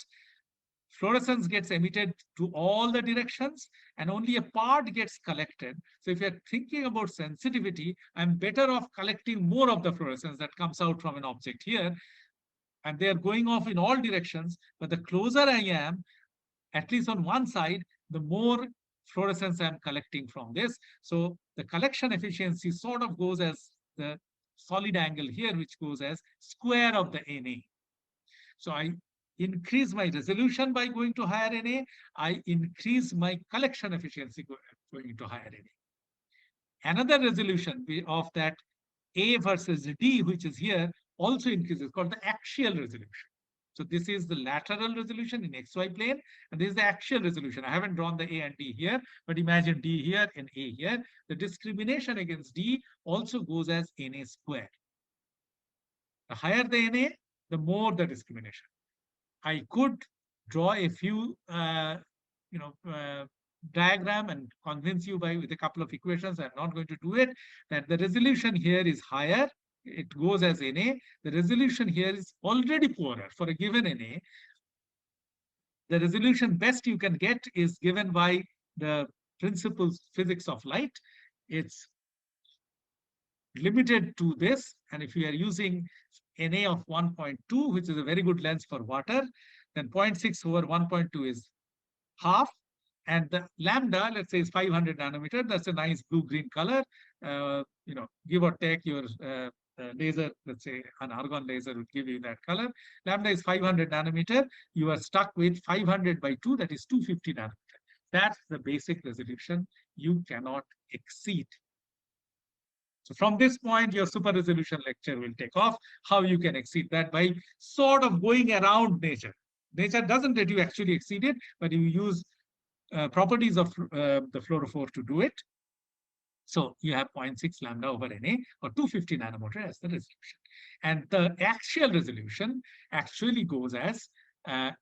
fluorescence gets emitted to all the directions and only a part gets collected. So if you're thinking about sensitivity, I'm better off collecting more of the fluorescence that comes out from an object here, and they're going off in all directions. But the closer I am, at least on one side, the more fluorescence I'm collecting from this. So the collection efficiency sort of goes as the solid angle here, which goes as square of the Na. So I increase my resolution by going to higher Na. I increase my collection efficiency going to higher Na. Another resolution of that A versus D, which is here, also increases, called the axial resolution. So this is the lateral resolution in XY plane, and this is the axial resolution. I haven't drawn the A and D here, but imagine D here and A here. The discrimination against D also goes as NA square. The higher the NA, the more the discrimination. I could draw a few, diagram and convince you with a couple of equations. I'm not going to do it. That the resolution here is higher. It goes as NA. The resolution here is already poorer for a given NA. The resolution best you can get is given by the principles physics of light. It's limited to this, and if you are using NA of 1.2, which is a very good lens for water, then 0.6 over 1.2 is half, and the lambda, let's say, is 500 nanometer. That's a nice blue-green color. Give or take your laser, let's say an argon laser would give you that color. Lambda is 500 nanometer. You are stuck with 500 by 2, that is 250 nanometer. That's the basic resolution you cannot exceed. So from this point, your super resolution lecture will take off. How you can exceed that by sort of going around nature. Nature doesn't let you actually exceed it, but you use properties of the fluorophore to do it. So you have 0.6 lambda over NA or 250 nanometer as the resolution. And the axial resolution actually goes as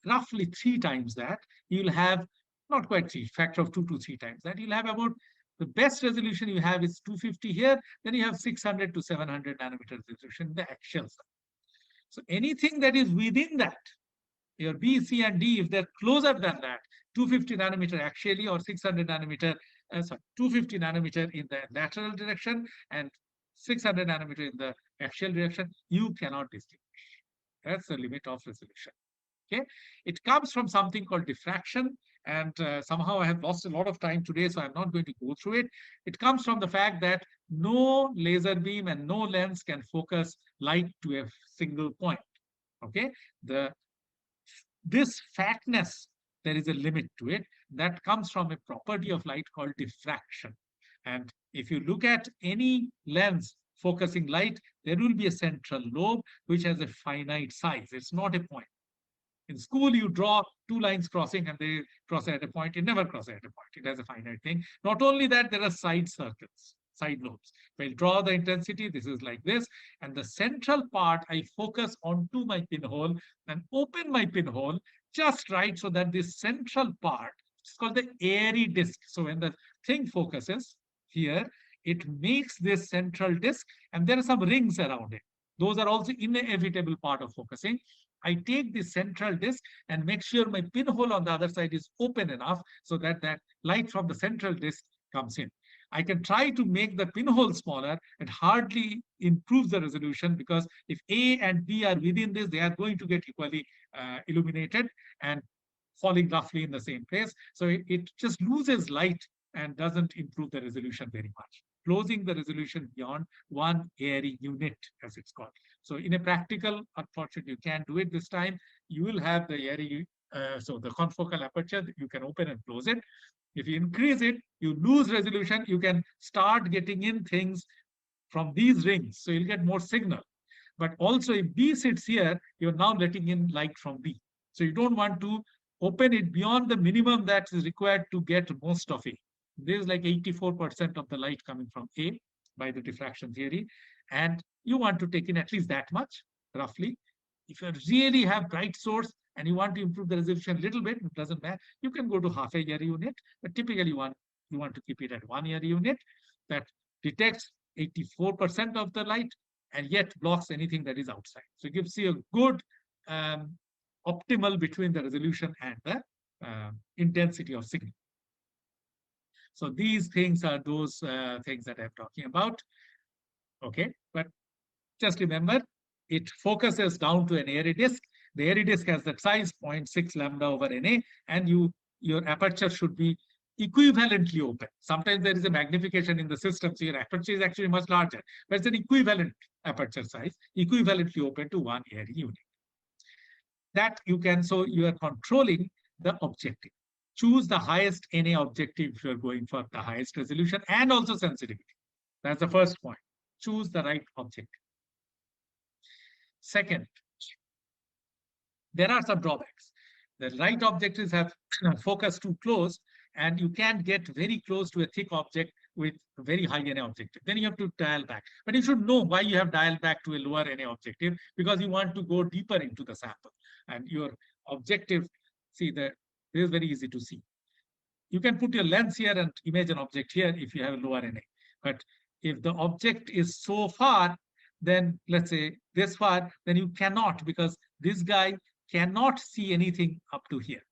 roughly 3 times that. You'll have, not quite 3, factor of 2 to 3 times that. You'll have about, the best resolution you have is 250 here, then you have 600 to 700 nanometer resolution in the axial side. So anything that is within that, your B, C, and D, if they're closer than that, 250 nanometer axially or 600 nanometer, 250 nanometer in the lateral direction and 600 nanometer in the axial direction, you cannot distinguish. That's the limit of resolution. Okay, it comes from something called diffraction, and somehow I have lost a lot of time today, so I'm not going to go through it. It comes from the fact that no laser beam and no lens can focus light to a single point. Okay, this fatness, there is a limit to it. That comes from a property of light called diffraction. And if you look at any lens focusing light, there will be a central lobe which has a finite size. It's not a point. In school, you draw 2 lines crossing and they cross at a point. It never crosses at a point. It has a finite thing. Not only that, there are side circles, side lobes. We'll draw the intensity. This is like this. And the central part, I focus onto my pinhole and open my pinhole just right so that this central part, it's called the airy disc. So when the thing focuses here, it makes this central disc, and there are some rings around it. Those are also inevitable part of focusing. I take the central disc and make sure my pinhole on the other side is open enough so that that light from the central disc comes in. I can try to make the pinhole smaller and hardly improve the resolution, because if A and B are within this, they are going to get equally illuminated and falling roughly in the same place. So it just loses light and doesn't improve the resolution very much. Closing the resolution beyond 1 airy unit, as it's called. So in a practical, unfortunately, you can't do it this time. You will have the airy, so the confocal aperture, you can open and close it. If you increase it, you lose resolution. You can start getting in things from these rings. So you'll get more signal. But also if B sits here, you're now letting in light from B. So you don't want to open it beyond the minimum that is required to get most of it. There's like 84% of the light coming from A by the diffraction theory. And you want to take in at least that much, roughly. If you really have bright source and you want to improve the resolution a little bit, it doesn't matter. You can go to half a airy unit, but typically you want to keep it at 1 airy unit that detects 84% of the light and yet blocks anything that is outside. So it gives you a good optimal between the resolution and the intensity of signal. So these things are those things that I'm talking about. Okay, but just remember, it focuses down to an airy disk. The airy disk has that size 0.6 lambda over NA, and your aperture should be equivalently open. Sometimes there is a magnification in the system, so your aperture is actually much larger, but it's an equivalent aperture size, equivalently open to 1 airy unit. That you can, so you are controlling the objective. Choose the highest NA objective if you're going for the highest resolution and also sensitivity. That's the first point. Choose the right objective. Second, There are some drawbacks. The light objectives have focus too close, and you can't get very close to a thick object with very high NA objective. Then you have to dial back. But you should know why you have dialed back to a lower NA objective, because you want to go deeper into the sample. And your objective, see, this is very easy to see. You can put your lens here and image an object here if you have a lower NA. But if the object is so far, then let's say this far, then you cannot, because this guy cannot see anything up to here.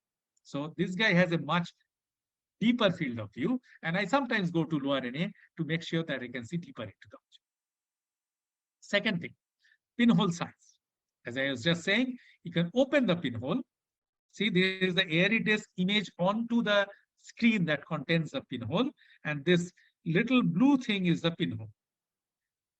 So this guy has a much deeper field of view, and I sometimes go to lower NA to make sure that I can see deeper into the object. Second thing, pinhole size. As I was just saying, you can open the pinhole. See, there is the airy disk image onto the screen that contains the pinhole, and this little blue thing is the pinhole.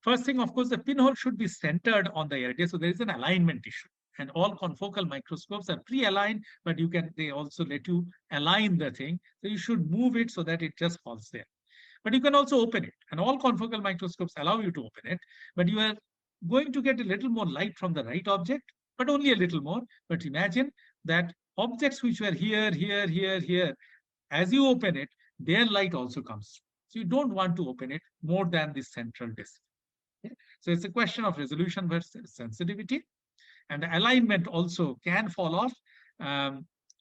First thing, of course, the pinhole should be centered on the airy disk, so there is an alignment issue. And all confocal microscopes are pre-aligned, but they also let you align the thing. So you should move it so that it just falls there. But you can also open it, and all confocal microscopes allow you to open it, but you are going to get a little more light from the right object, but only a little more. But imagine that objects which were here, here, here, here, as you open it, their light also comes. So you don't want to open it more than this central disk. Okay? So it's a question of resolution versus sensitivity. And the alignment also can fall off.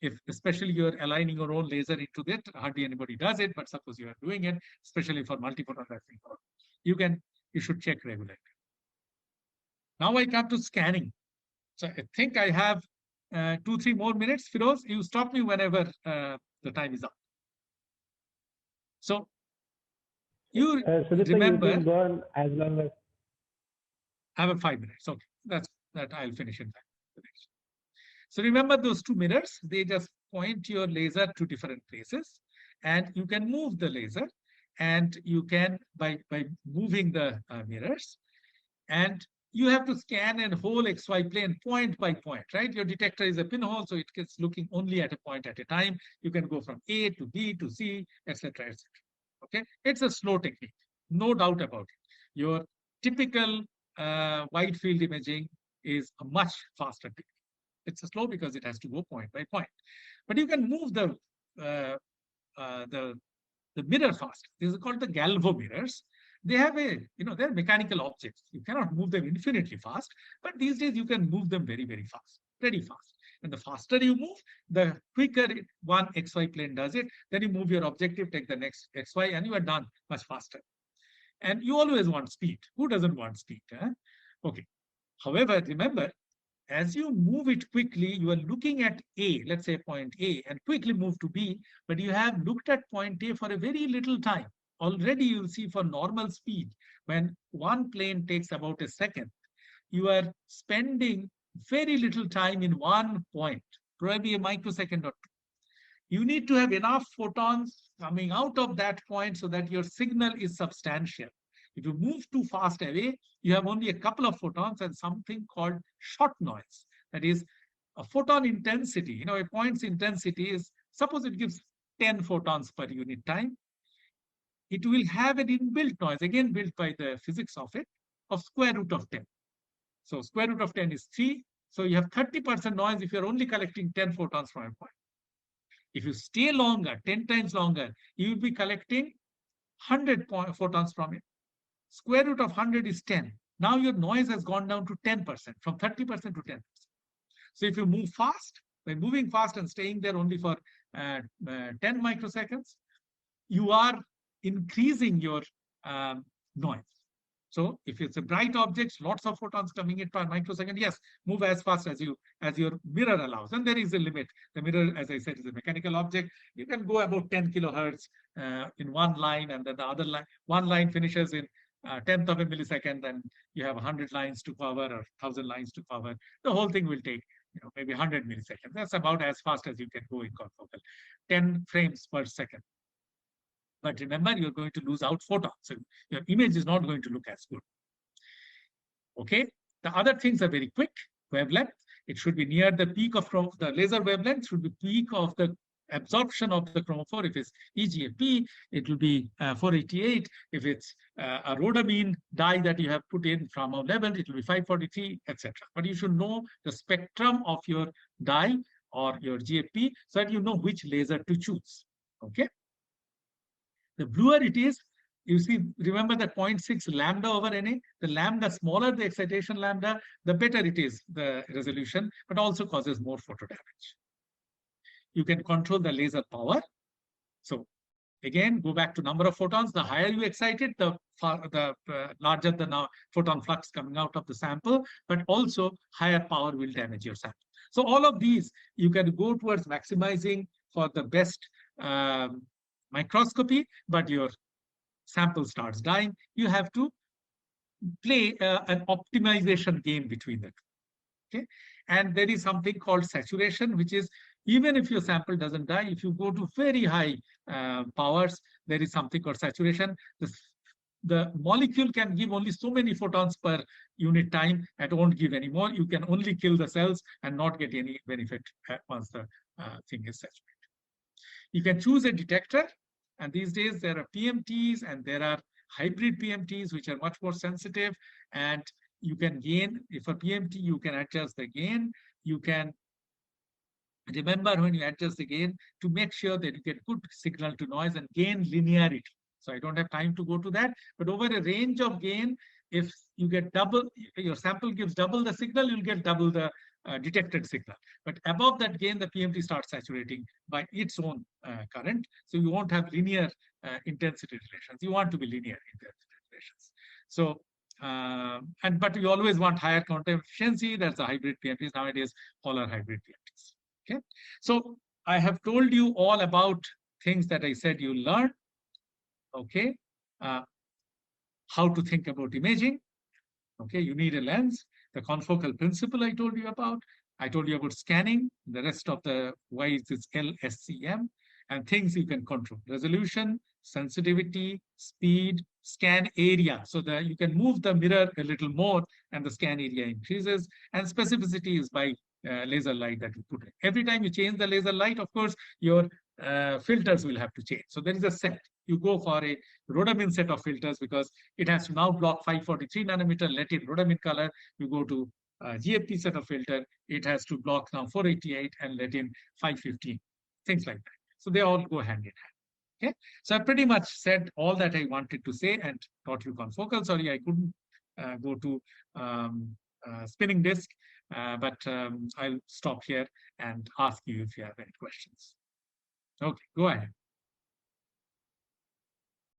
If especially you're aligning your own laser into it, hardly anybody does it, but suppose you are doing it, especially for multiphotography, you should check regularly. Now I come to scanning. So I think I have 2-3 more minutes. Firoz, you stop me whenever the time is up. So you remember, you can go on as long as I have 5 minutes. Okay, that I'll finish in 5 minutes. So remember those two mirrors, they just point your laser to different places, and you can move the laser, and you can by moving the mirrors, and you have to scan a whole XY plane point by point, right? Your detector is a pinhole, so it gets looking only at a point at a time. You can go from A to B to C, etc., etc. Okay, it's a slow technique, no doubt about it. Your typical wide field imaging is a much faster technique. It's slow because it has to go point by point, but you can move the mirror fast. These are called the Galvo mirrors. They have they're mechanical objects. You cannot move them infinitely fast, but these days you can move them very, very fast, very fast. And the faster you move, the quicker one XY plane does it. Then you move your objective, take the next XY, and you are done much faster. And you always want speed. Who doesn't want speed? Huh? Okay. However, remember, as you move it quickly, you are looking at A, let's say point A, and quickly move to B, but you have looked at point A for a very little time. Already you'll see for normal speed, when one plane takes about a second, you are spending very little time in one point, probably a microsecond or two. You need to have enough photons coming out of that point so that your signal is substantial. If you move too fast away, you have only a couple of photons and something called shot noise. That is a photon intensity. A point's intensity is, suppose it gives 10 photons per unit time. It will have an inbuilt noise, again built by the physics of it, of square root of 10. So square root of 10 is 3. So you have 30% noise if you're only collecting 10 photons from a point. If you stay longer, 10 times longer, you will be collecting 100 photons from it. Square root of 100 is 10. Now your noise has gone down to 10%, from 30% to 10%. So if you move fast, by moving fast and staying there only for 10 microseconds, you are increasing your noise. So if it's a bright object, lots of photons coming in per microsecond, yes, move as fast as your mirror allows. And there is a limit. The mirror, as I said, is a mechanical object. You can go about 10 kilohertz in one line, and then the other line, one line finishes in 10th of a millisecond, and you have 100 lines to cover or 1,000 lines to cover. The whole thing will take maybe 100 milliseconds. That's about as fast as you can go in confocal, 10 frames per second. But remember, you're going to lose out photons. So your image is not going to look as good. Okay. The other things are very quick. Wavelength. It should be near the peak of the laser wavelength. Should be peak of the absorption of the chromophore. If it's EGFP, it will be 488. If it's a rhodamine dye that you have put in from a level, it will be 543, etc. But you should know the spectrum of your dye or your GFP so that you know which laser to choose. Okay. The bluer it is, you see, remember the 0.6 lambda over Na? The lambda, smaller the excitation lambda, the better it is, the resolution, but also causes more photo damage. You can control the laser power. So again, go back to number of photons. The higher you excite it, the larger the photon flux coming out of the sample, but also higher power will damage your sample. So all of these, you can go towards maximizing for the best microscopy, but your sample starts dying. You have to play an optimization game between the two. Okay, and there is something called saturation, which is even if your sample doesn't die, if you go to very high powers, there is something called saturation. The molecule can give only so many photons per unit time and won't give any more. You can only kill the cells and not get any benefit once the thing is saturated. You can choose a detector, and these days there are PMTs and there are hybrid PMTs which are much more sensitive, and you can gain. If a PMT, you can adjust the gain. You can remember when you adjust the gain to make sure that you get good signal to noise and gain linearity. So I don't have time to go to that, but over a range of gain, if you get double, your sample gives double the signal, you'll get double the detected signal. But above that gain, the PMT starts saturating by its own current. So you won't have linear intensity relations. You want to be linear intensity relations. So, but you always want higher quantum efficiency. That's the hybrid PMTs. Nowadays, all are hybrid PMTs. Okay. So I have told you all about things that I said you learn. Okay. How to think about imaging. Okay, you need a lens. The confocal principle I told you about. I told you about scanning. The rest of the Y is LSCM, and things you can control: resolution, sensitivity, speed, scan area. So that you can move the mirror a little more and the scan area increases. And specificity is by laser light that you put in. Every time you change the laser light, of course, your filters will have to change. So there is a set. You go for a rhodamine set of filters because it has to now block 543 nanometer, let in rhodamine color. You go to GFP set of filter, it has to block now 488 and let in 515, things like that. So they all go hand in hand. Okay, so I pretty much said all that I wanted to say and taught you confocal. Sorry, I couldn't go to spinning disk, but I'll stop here and ask you if you have any questions. Okay, go ahead.